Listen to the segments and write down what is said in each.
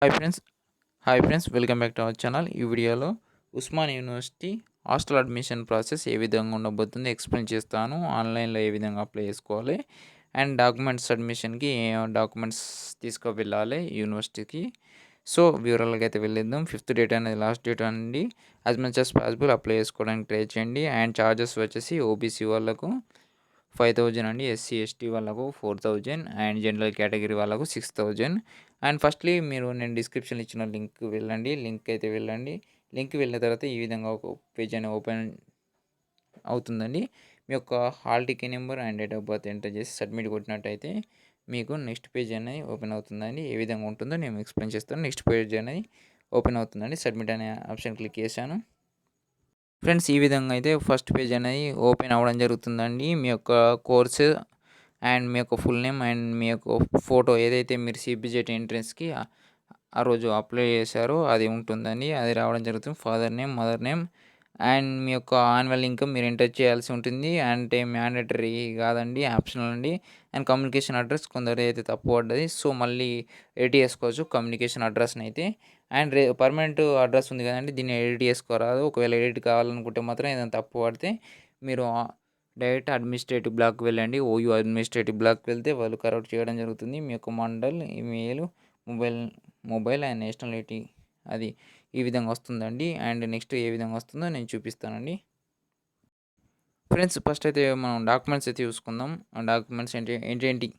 Hi friends hi friends welcome back to our channel. ఈ వీడియోలో Osman university hostel admission process ఏ విధంగా ఉండబోతుంది ఎక్స్ప్లెయిన్ చేస్తాను. ఆన్లైన్లో ఏ విధంగా అప్లై చేసుకోవాలి అండ్ డాక్యుమెంట్స్ సబ్మిషన్కి ఏ డాక్యుమెంట్స్ తీసుకువెళ్ళాలి యూనివర్సిటీకి. సో వివరాలకి అయితే వెళ్ళిద్దాం. 5th డేట్ అనేది లాస్ట్ డేట్ అండి. As much as possible apply చేసుకోవడానికి ట్రై చేయండి. అండ్ ఛార్జెస్ వచ్చేసి ఓబీసీ వాళ్ళకు 5,000 అండి. ఎస్సీ ఎస్టీ వాళ్ళకు 4,000 అండ్ జనరల్ కేటగిరీ వాళ్ళకు 6,000. అండ్ ఫస్ట్లీ నేను డిస్క్రిప్షన్లో ఇచ్చిన లింక్ వెళ్ళండి. లింక్ వెళ్ళిన తర్వాత ఈ విధంగా ఒక పేజ్ అనేది ఓపెన్ అవుతుందండి. మీ యొక్క hall ticket number and date of birth enter చేసి సబ్మిట్ కొట్టినట్టయితే మీకు నెక్స్ట్ పేజ్ అనేది ఓపెన్ అవుతుందండి. ఏ విధంగా ఉంటుందో నేను ఎక్స్ప్లెయిన్ చేస్తాను. నెక్స్ట్ పేజ్ అనేది ఓపెన్ అవుతుందండి. సబ్మిట్ అనే ఆప్షన్ క్లిక్ చేశాను. ఫ్రెండ్స్, ఈ విధంగా అయితే ఫస్ట్ పేజ్ అనేది ఓపెన్ అవ్వడం జరుగుతుందండి. మీ యొక్క కోర్సు అండ్ మీ యొక్క ఫుల్ నేమ్ అండ్ మీ యొక్క ఫోటో ఏదైతే మీరు సిబిజెట్ ఎంట్రన్స్కి ఆ రోజు అప్లై చేశారో అది ఉంటుందండి. అది రావడం జరుగుతుంది. Father name, mother name and మీ యొక్క యాన్యువల్ ఇన్కమ్ మీరు ఎంటర్ చేయాల్సి ఉంటుంది. అంటే మ్యాండేటరీ కాదండి, ఆప్షనల్ అండి. అండ్ కమ్యూనికేషన్ అడ్రస్ కొందరు అయితే తప్పు పడ్డది. సో మళ్ళీ ఎడిట్ చేసుకోవచ్చు కమ్యూనికేషన్ అడ్రస్ని అయితే. అండ్ పర్మనెంట్ అడ్రస్ ఉంది కదండి, దీన్ని ఎడిట్ చేసుకోరాదు. ఒకవేళ ఎడిట్ కావాలనుకుంటే మాత్రం ఏదైనా తప్పు పడితే మీరు డైరెక్ట్ అడ్మినిస్ట్రేటివ్ బ్లాక్కి వెళ్ళండి. ఓయూ అడ్మినిస్ట్రేటివ్ బ్లాక్కి వెళ్తే వాళ్ళు కరెక్ట్ చేయడం జరుగుతుంది. మీ యొక్క mandal, email, mobile mobile and nationality అది ఈ విధంగా వస్తుందండి. అండ్ నెక్స్ట్ ఏ విధంగా వస్తుందో నేను చూపిస్తానండి. ఫ్రెండ్స్, ఫస్ట్ అయితే మనం డాక్యుమెంట్స్ అయితే చూసుకుందాం. డాక్యుమెంట్స్ ఏంటి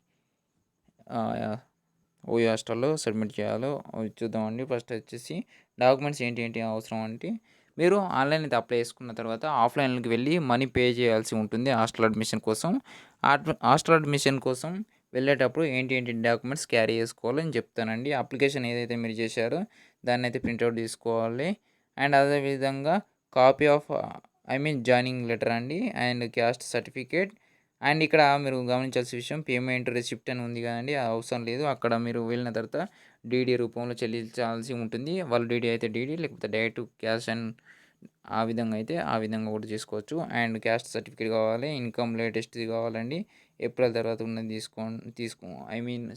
ఓయూ హాస్టల్లో సబ్మిట్ చేయాలో చూద్దామండి. ఫస్ట్ వచ్చేసి డాక్యుమెంట్స్ ఏంటి అవసరం అంటే, మీరు ఆన్లైన్ అయితే అప్లై చేసుకున్న తర్వాత ఆఫ్లైన్కి వెళ్ళి మనీ పే చేయాల్సి ఉంటుంది హాస్టల్ అడ్మిషన్ కోసం. హాస్టల్ అడ్మిషన్ కోసం వెళ్ళేటప్పుడు ఏంటి డాక్యుమెంట్స్ క్యారీ చేసుకోవాలని చెప్తానండి. అప్లికేషన్ ఏదైతే మీరు చేశారో దాన్ని అయితే ప్రింట్అవుట్ తీసుకోవాలి. అండ్ అదేవిధంగా కాపీ ఆఫ్ జాయినింగ్ లెటర్ అండి, అండ్ క్యాస్ట్ సర్టిఫికేట్. అండ్ ఇక్కడ మీరు గమనించాల్సిన విషయం, పేమెంట్ రిసిప్ట్ అని ఉంది కదండి, అది అవసరం లేదు. అక్కడ మీరు వెళ్ళిన తర్వాత డీడీ రూపంలో చెల్లించాల్సి ఉంటుంది. వాళ్ళు డీడీ అయితే డీడీ, లేకపోతే డైరెక్ట్ క్యాష్ అండ్ ఆ విధంగా కూడా చేసుకోవచ్చు. అండ్ క్యాస్ట్ సర్టిఫికేట్ కావాలి, ఇన్కమ్ లేటెస్ట్ది కావాలండి. ఏప్రిల్ తర్వాత ఉన్నది తీసుకో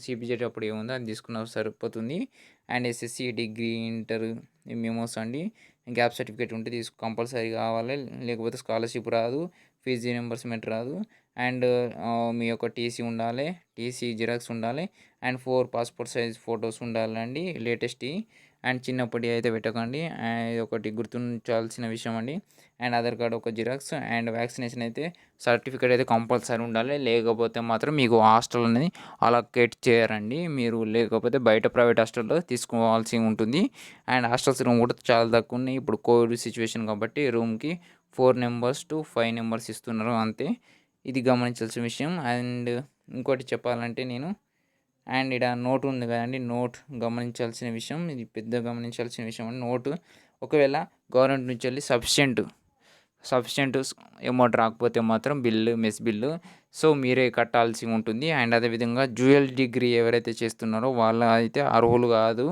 సిబిజెట్ అప్పుడు ఏముందో అది తీసుకున్న సరిపోతుంది. And SSC, degree, inter memos అండి, గ్యాప్ సర్టిఫికేట్ ఉంటే కంపల్సరీ కావాలి. లేకపోతే స్కాలర్షిప్ రాదు, ఫీజు రీయింబర్స్మెంట్ రాదు. అండ్ మీ యొక్క టీసీ ఉండాలి, టీసీ జిరాక్స్ ఉండాలి. అండ్ 4 పాస్పోర్ట్ సైజ్ ఫొటోస్ ఉండాలండి, లేటెస్ట్. అండ్ చిన్నప్పటి అయితే పెట్టకండి. ఇది ఒకటి గుర్తుంచాల్సిన విషయం అండి. అండ్ ఆధార్ కార్డు ఒక జిరాక్స్ అండ్ వ్యాక్సినేషన్ అయితే సర్టిఫికేట్ అయితే కంపల్సరీ ఉండాలి. లేకపోతే మాత్రం మీకు హాస్టల్ అనేది అలొకేట్ చేయరండి. మీరు లేకపోతే బయట ప్రైవేట్ హాస్టల్లో తీసుకోవాల్సి ఉంటుంది. అండ్ హాస్టల్స్ రూమ్ కూడా చాలా తక్కువ ఉన్నాయి. ఇప్పుడు కోవిడ్ సిచ్యువేషన్ కాబట్టి రూమ్కి 4 మెంబర్స్ టు 5 మెంబర్స్ ఇస్తున్నారు అంతే. ఇది గమనించాల్సిన విషయం. అండ్ ఇంకోటి చెప్పాలంటే అండ్ ఇక్కడ నోట్ ఉంది కదండి, నోట్ గమనించాల్సిన విషయం, ఇది పెద్ద గమనించాల్సిన విషయం అండి. నోటు ఒకవేళ గవర్నమెంట్ నుంచి వెళ్ళి సఫిషియెంట్ అమౌంట్ రాకపోతే మాత్రం మెస్ బిల్లు సో మీరే కట్టాల్సి ఉంటుంది. అండ్ అదేవిధంగా డ్యూయల్ డిగ్రీ ఎవరైతే చేస్తున్నారో వాళ్ళ అయితే అర్హులు కాదు.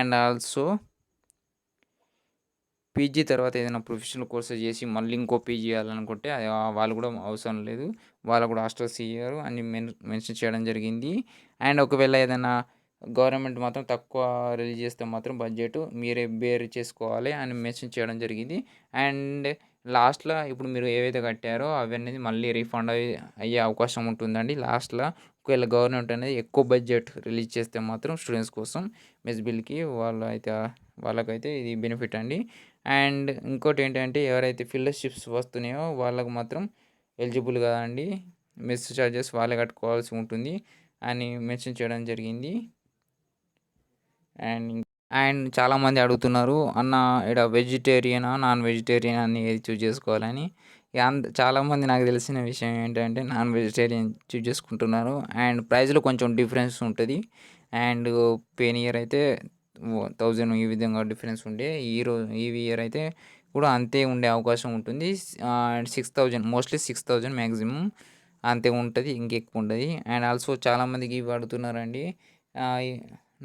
అండ్ ఆల్సో పీజీ తర్వాత ఏదైనా ప్రొఫెషనల్ కోర్సెస్ చేసి మళ్ళీ ఇంకో పీజీ చేయాలనుకుంటే వాళ్ళు కూడా అవసరం లేదు. వాళ్ళు కూడా హాస్టల్స్ ఇయ్యరు అని మెన్షన్ చేయడం జరిగింది. అండ్ ఒకవేళ ఏదైనా గవర్నమెంట్ మాత్రం తక్కువ రిలీజ్ చేస్తే మాత్రం బడ్జెట్ మీరే బేర్ చేసుకోవాలి అని మెన్షన్ చేయడం జరిగింది. అండ్ లాస్ట్లో ఇప్పుడు మీరు ఏవైతే కట్టారో అవన్నీ మళ్ళీ రీఫండ్ అయ్యే అవకాశం ఉంటుందండి లాస్ట్లో. ఒకవేళ గవర్నమెంట్ అనేది ఎక్కువ బడ్జెట్ రిలీజ్ చేస్తే మాత్రం స్టూడెంట్స్ కోసం మెస్ బిల్కి వాళ్ళకైతే ఇది బెనిఫిట్ అండి. అండ్ ఇంకోటి ఏంటంటే, ఎవరైతే ఫెలోషిప్స్ వస్తున్నాయో వాళ్ళకు మాత్రం ఎలిజిబుల్ కాదండి. మెస్ ఛార్జెస్ వాళ్ళే కట్టుకోవాల్సి ఉంటుంది అని మెన్షన్ చేయడం జరిగింది. అండ్ అండ్ చాలామంది అడుగుతున్నారు, అన్న ఇక్కడ వెజిటేరియనా నాన్ వెజిటేరియన్ అని ఏది చూజ్ చేసుకోవాలని. చాలామంది నాకు తెలిసిన విషయం ఏంటంటే నాన్ వెజిటేరియన్ చూజ్ చేసుకుంటున్నారు. అండ్ ప్రైస్లో కొంచెం డిఫరెన్స్ ఉంటుంది. అండ్ పెయిన్ ఇయర్ అయితే 1,000 ఈ విధంగా డిఫరెన్స్ ఉండే, ఈ ఇయర్ అయితే కూడా అంతే ఉండే అవకాశం ఉంటుంది. 6,000 మోస్ట్లీ 6,000 మ్యాక్సిమం అంతే ఉంటుంది, ఇంకెక్కువ ఉండదు. అండ్ ఆల్సో చాలామందికి ఇవి అడుగుతున్నారండి,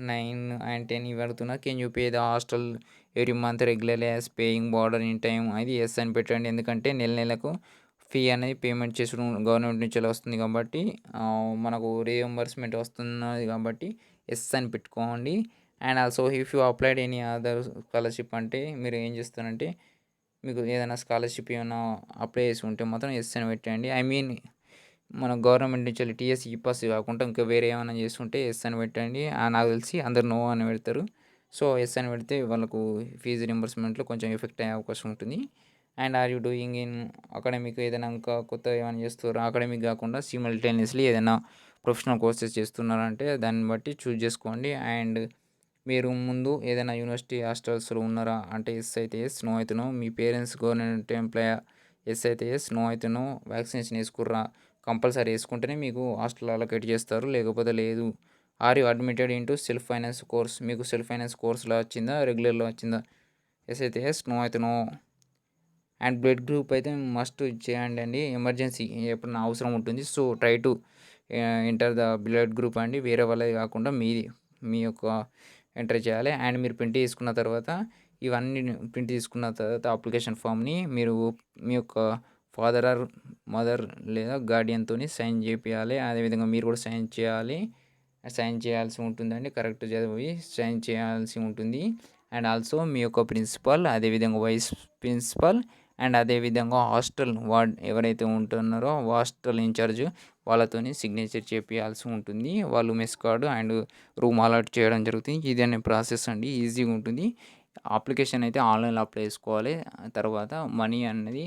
9 అండ్ 10 ఇవి అడుగుతున్నారు. Can you pay the hostel every month regularly as paying border in time. అది ఎస్ అని పెట్టండి, ఎందుకంటే నెలకు ఫీ అనేది పేమెంట్ చేసుడు గవర్నమెంట్ నుంచి వస్తుంది కాబట్టి మనకు రీఎంబర్స్మెంట్ వస్తున్నది కాబట్టి ఎస్ అని పెట్టుకోండి. And also if you applied any other scholarship అంటే మీరు ఏం చేస్తారంటే, మీకు ఏదైనా స్కాలర్‌షిప్ ఏమన్నా అప్లై చేసి ఉంటే మాత్రం యెస్ అని పెట్టండి. ఐ మీన్ మన గవర్నమెంట్ నుంచెల్లి టీఎస్, ఈపాస్ కాకుండా ఇంకా వేరే ఏమైనా చేస్తుంటే యెస్ అని పెట్టండి. నాకు తెలిసి అందరూ నో అని పెడతారు. సో, యెస్ అని పెడితే వాళ్ళకు ఫీజు రింబర్స్‌మెంట్‌లో కొంచెం ఎఫెక్ట్ అయ్యే అవకాశం ఉంటుంది. And are you doing in academic ఏదైనా ఇంకా కొత్తగా ఏమైనా చేస్తున్నారా? అకాడమిక్ కాకుండా సిమల్టేనియస్‌లీ ఏదైనా ప్రొఫెషనల్ కోర్సెస్ చేస్తున్నారంటే దాన్ని బట్టి చూజ్ చేసుకోండి. అండ్ మీరు ముందు ఏదైనా యూనివర్సిటీ హాస్టల్స్‌లో ఉన్నారా? అంటే యెస్ అయితే యెస్, నో అయితే నో. మీ పేరెంట్స్ గవర్నమెంట్ ఎంప్లాయా? యెస్ అయితే యెస్, నో అయితే నో. వ్యాక్సినేషన్ ఏసుకుర్రా? కంపల్సరీ ఏసుకుంటేనే మీకు హాస్టల్ అలొకేట్ చేస్తారు. లేకపోతే లేదు. Are you admitted into self finance course? మీకు సెల్ఫ్ ఫైనాన్స్ కోర్స్‌లో వచ్చిందా? రెగ్యులర్‌లో వచ్చిందా? యెస్ అయితే యెస్, నో అయితే నో. అండ్ బ్లడ్ గ్రూప్ అయితే మస్ట్ చేయండి అండి. ఎమర్జెన్సీ ఎప్పుడన్నా అవసరం ఉంటుంది. So, try to enter the blood group అండి. వేరే వాళ్ళది కాకుండా మీది. మీ యొక్క ఎంటర్ చేయాలి. అండ్ మీరు ప్రింట్ తీసుకున్న తర్వాత ఇవన్నీ ప్రింట్ తీసుకున్న తర్వాత అప్లికేషన్ ఫామ్‌ని మీరు మీ యొక్క ఫాదర్ ఆర్ మదర్ లేదా గార్డియన్‌తోని సైన్ చేపియాలి. అదేవిధంగా మీరు కూడా సైన్ చేయాలి. సైన్ చేయాల్సి ఉంటుందండి. కరెక్ట్ చదివి సైన్ చేయాల్సి ఉంటుంది. అండ్ ఆల్సో మీ యొక్క ప్రిన్సిపల్, అదేవిధంగా వైస్ ప్రిన్సిపల్ అండ్ అదేవిధంగా హాస్టల్ వార్డ్ ఎవరైతే ఉంటున్నారో హాస్టల్ ఇన్ఛార్జ్ వాళ్ళతోని సిగ్నేచర్ చేపియాల్సి ఉంటుంది. వాళ్ళు mess card and room allot చేయడం జరుగుతుంది. ఇదనే ప్రాసెస్ అండి. ఈజీగా ఉంటుంది. అప్లికేషన్ అయితే ఆన్లైన్‌లో అప్లై చేసుకోవాలి. తర్వాత మనీ అనేది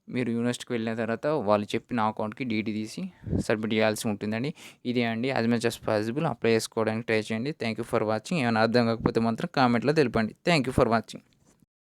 మీరు యూనివర్సిటీకి వెళ్ళిన తర్వాత వాళ్ళు చెప్పిన అకౌంట్‌కి డీడీ తీసి సబ్మిట్ చేయాల్సి ఉంటుందండి. ఇదే అండి. As much as possible apply చేసుకోవడానికి ట్రై చేయండి. Thank you for watching. ఏమైనా అర్థం కాకపోతే మాత్రం కామెంట్‌లో తెలపండి. Thank you for watching.